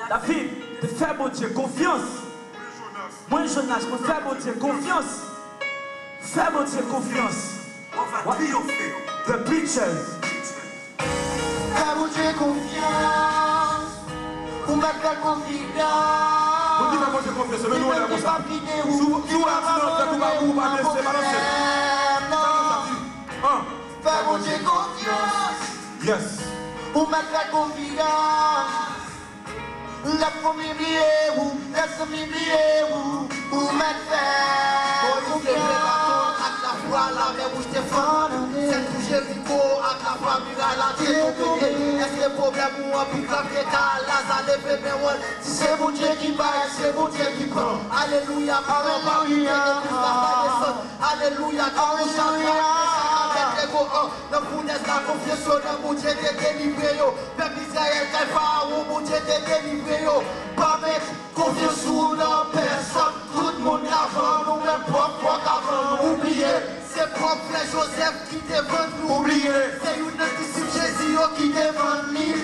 David, de faire mon Dieu confiance. Moi, Jonas, pour faire mon Dieu confiance. Faire mon Dieu confiance. The preachers. Faire mon Dieu confiance. Pour mettre confiance. Vous dites à mon Dieu confiance, mais nous on est comme ça. Faire mon Dieu confiance. Yes. Pour mettre confiance. La première billet ou la semi-billet ou mettre confiance. La foi la mer où je te fends. C'est tout Jéricho avec la foi murale la tête. Est-ce que le problème ou un plus grand que la zale fait mes rôles? Si c'est mon Dieu qui baille, c'est mon Dieu qui prend. Alléluia, alléluia. Alléluia, alléluia. Le fournesse la confiance dans mon Dieu te délivré. Peuple Israël, Pharaon, mon Dieu te délivré. Pas mettre confiance sur la personne. Tout le monde avant, nous même propre avant. Oubliez, c'est propre frère Joseph qui te vend nous. Oubliez, c'est une disciple Jésus qui te vend nous.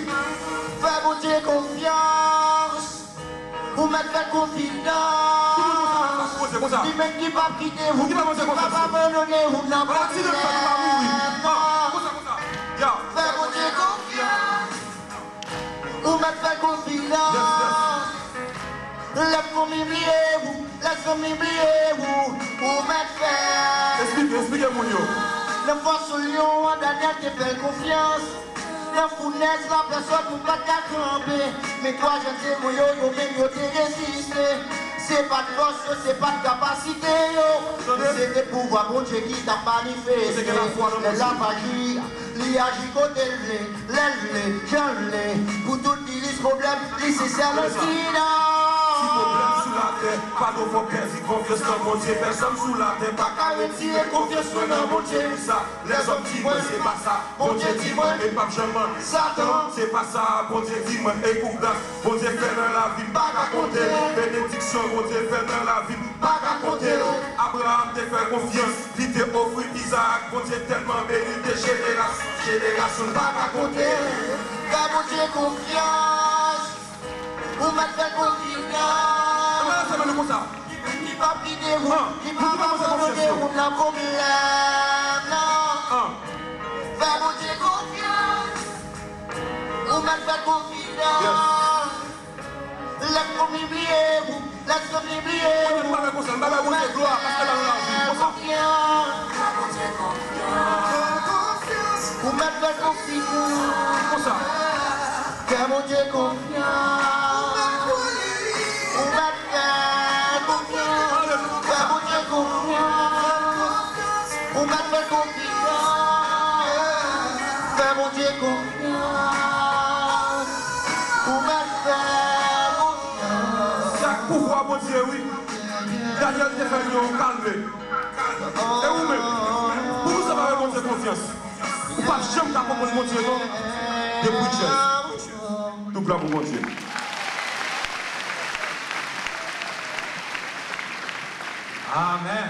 Fais mon Dieu confiance. Vous mettez confiance. Qui même qui va quitter vous, qui va abandonner vous n'a pas de fais mon Dieu confiance. Vous mettez confiance. Laisse-moi vous, laisse-moi vous mettez. Expliquez-moi. Le force lion, Daniel te fait confiance. La fournaise, la personne pour pas t'acclamper. Mais toi, je sais, moi, yo, même yo, t'es résisté. C'est pas de force, c'est pas de capacité, yo. C'est le pouvoir, mon Dieu, qui t'a manifesté. La magie, l'y agit côté l'élevé, j'enlevé. Pour tout dire ce problème, c'est ça le sida. Si problème sous la terre, pas de vos pères, si confiance dans mon Dieu, personne sous la terre, pas qu'à retirer confiance dans mon Dieu. Ça, les hommes disent moi, c'est pas ça. Mon Dieu dit moi, et pas jamais. Satan, c'est pas ça. Mon Dieu dit moi, écoute là. Mon Dieu fait dans la vie, pas qu'à compter. Bénédiction, mon Dieu fait dans la vie, pas qu'à compter. Abraham te fait confiance, il te offre Isaac. Mon Dieu tellement béni, de génération, pas qu'à compter. Fais mon Dieu confiance. Vous mettez confiance. Comment ça comme ça? Qui va quitter vous, qui va abandonner vous n'a problème. Non. Fais mon Dieu confiance. Vous mettez confiance. Laisse-moi oublier vous, laisse-moi oublier vous. Vous mettez confiance. Vous mettez confiance. Fais mon Dieu confiance. Fais mon Dieu confiance. Vous mettez confiance. Chaque pouvoir, mon Dieu, oui. Daniel te fait nous calmer. Et vous-même, pour vous avoir mon Dieu confiance. Vous ne pouvez jamais t'accompagner mon Dieu, non? Des preachers. Tout blanc pour mon Dieu. Amen.